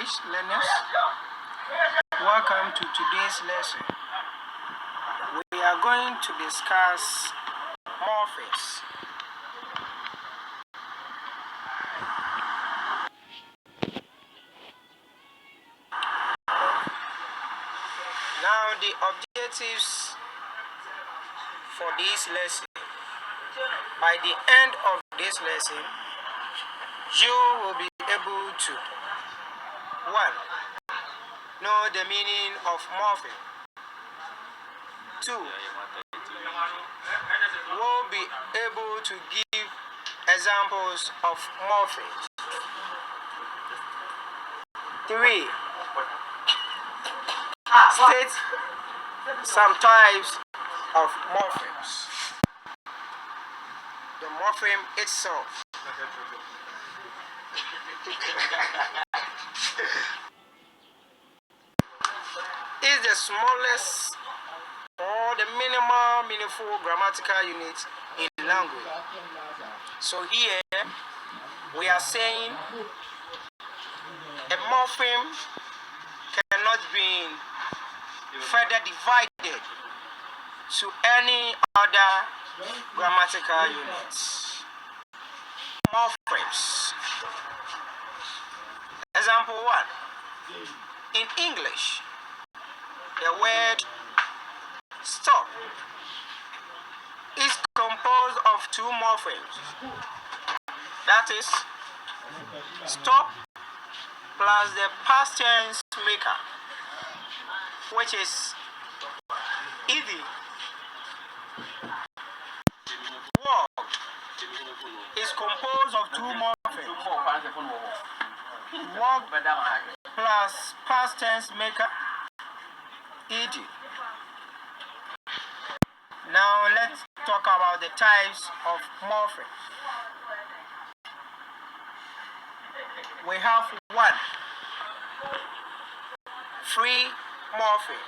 English learners. Welcome to today's lesson. We are going to discuss morphemes. Now the objectives for this lesson. By the end of this lesson, you will be able to 1. Know the meaning of morpheme. 2. Will be able to give examples of morphemes. 3. State some types of morphemes. The morpheme itself. Is the smallest or the minimal meaningful grammatical unit in language. So here we are saying a morpheme cannot be further divided to any other grammatical units. Morphemes. Example 1. In English, the word stop is composed of 2 morphemes. That is, stop plus the past tense maker, which is either. Walk is composed of 2 morphemes. Walk plus past tense maker, ed. Now let's talk about the types of morphemes. We have 1. Free morpheme.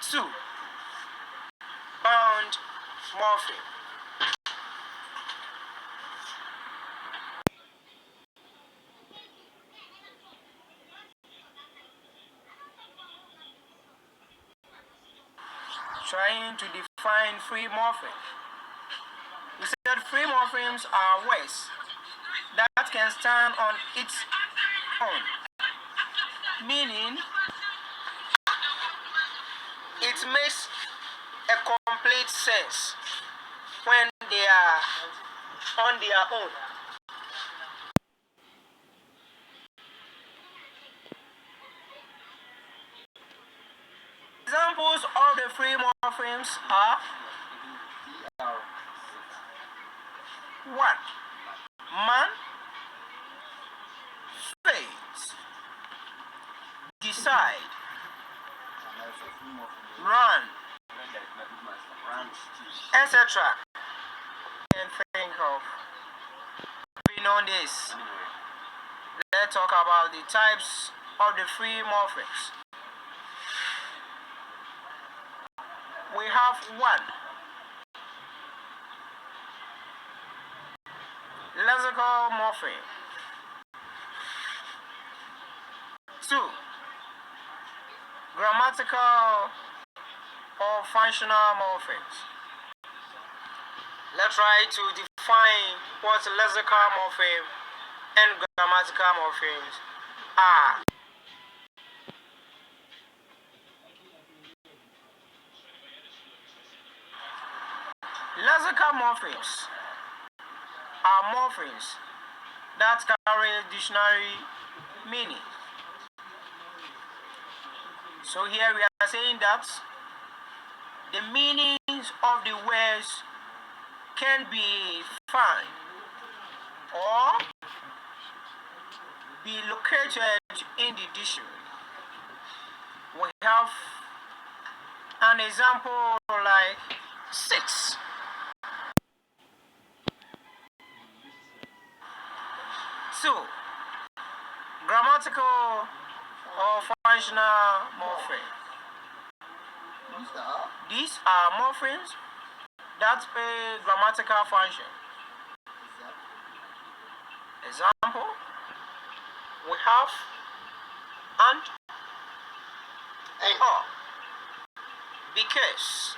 2. Bound morpheme. 'Trying to define free morphemes. We said free morphemes are words that can stand on its own, meaning it makes a complete sense when they are on their own. Examples of the free morphemes are 1. Man, face, decide, run, etc. Can think of. We know this. Let's talk about the types of the free morphemes. We have 1. Lexical morpheme. 2. Grammatical or functional morphemes. Let's try to define what lexical morpheme and grammatical morphemes are. Lexical morphemes are morphemes that carry dictionary meaning. So here we are saying that the meanings of the words can be found or be located in the dictionary. We have an example like 6. So, grammatical or functional morphemes. These are morphemes that pay grammatical function. Example, we have and or, because,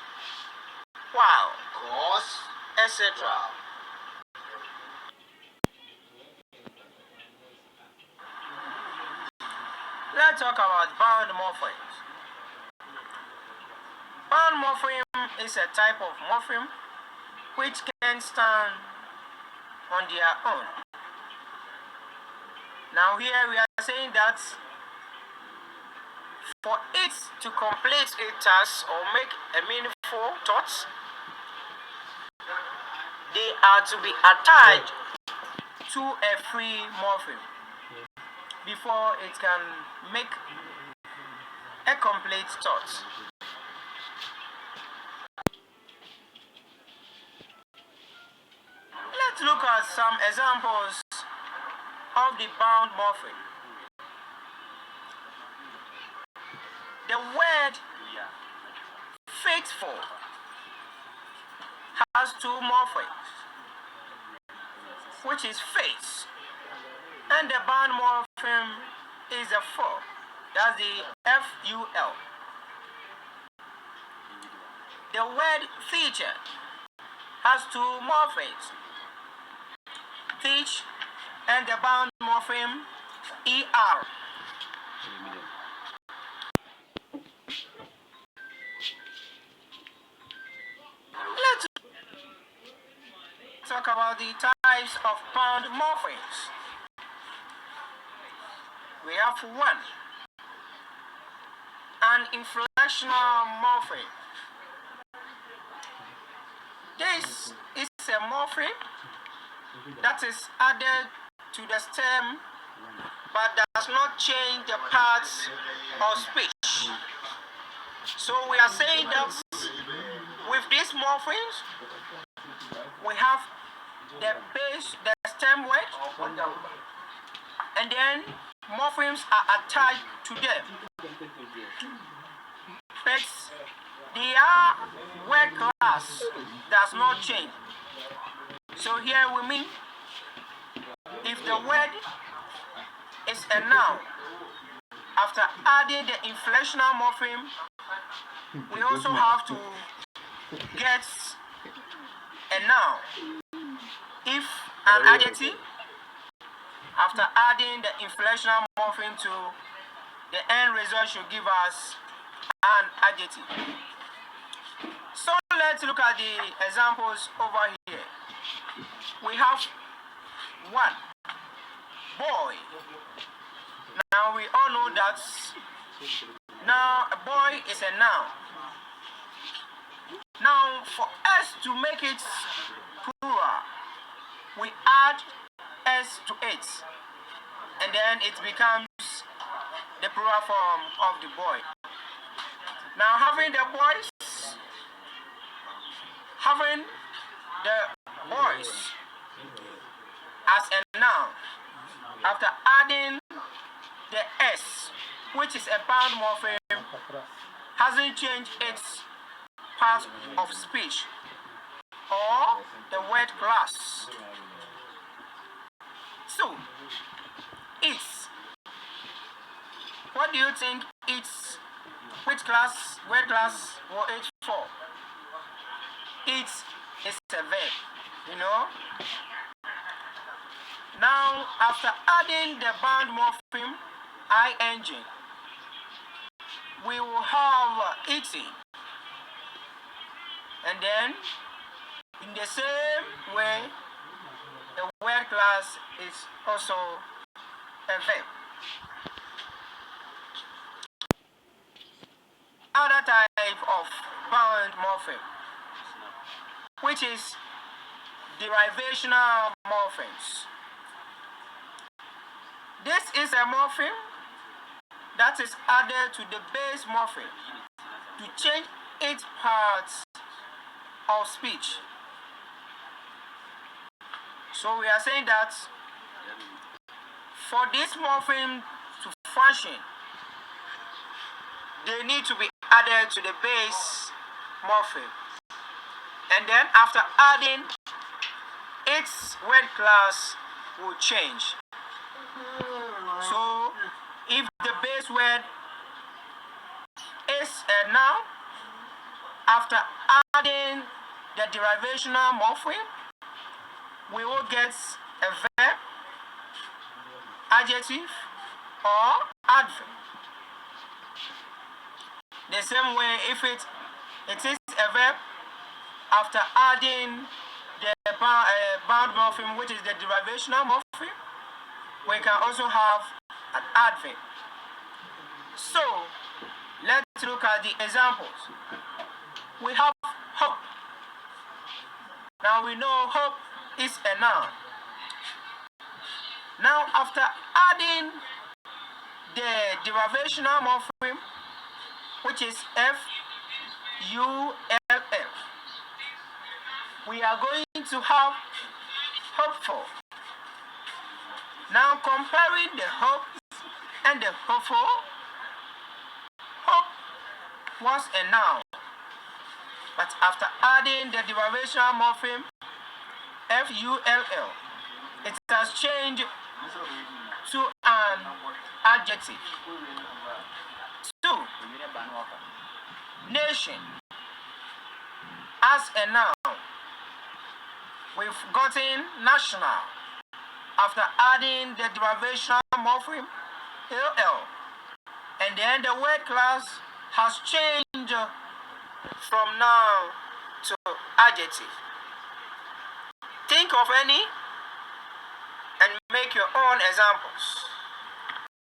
while, cause, etc. Let's talk about bound morphemes. Bound morpheme is a type of morpheme which can stand on their own. Now here we are saying that for it to complete a task or make a meaningful thought, they are to be attached to a free morpheme before it can make a complete thought. Let's look at some examples of the bound morpheme. The word faithful has two morphemes, which is faith, and the bound morpheme is a full, that's the FUL. The word feature has two morphemes, teach, and the bound morpheme ER. Let's talk about the types of bound morphemes. We have one, an inflectional morpheme. This is a morpheme that is added to the stem but does not change the parts of speech. So we are saying that with these morphemes, we have the base, the stem word, and then morphemes are attached to them. But their word class does not change. So here we mean if the word is a noun, after adding the inflectional morpheme, we also have to get a noun. If an adjective, after adding the inflectional morpheme to the end result should give us an adjective. So let's look at the examples over here. We have one, boy. Now we all know that now a boy is a noun. Now for us to make it plural, we add s to it, and then it becomes the plural form of the boy. Now having the boys as a noun, after adding the s, which is a bound morpheme, hasn't changed its part of speech or the word class. So, it's. What do you think it's? Which class, word class will it for? It is a verb, you know. Now, after adding the bound morpheme ing, we will have eating. And then, in the same way, the word class is also a verb. Other type of bound morpheme, which is derivational morphemes. This is a morpheme that is added to the base morpheme to change its parts of speech. So we are saying that for this morpheme to function, they need to be added to the base morpheme. And then after adding its word class, will change. So if the base word is a noun, after adding the derivational morpheme, we will get a verb, adjective, or adverb. The same way, if it is a verb, after adding the bound morpheme, which is the derivational morpheme, we can also have an adverb. So let's look at the examples. We have hope. Now we know hope is a noun. Now after adding the derivational morpheme, which is Full, we are going to have hopeful. Now comparing the hope and the hopeful, hope was a noun, but after adding the derivational morpheme Full, it has changed to an adjective. 2. Nation. As a noun, we've gotten national after adding the derivational morpheme ll, and then the word class has changed from noun to adjective. Think of any and make your own examples.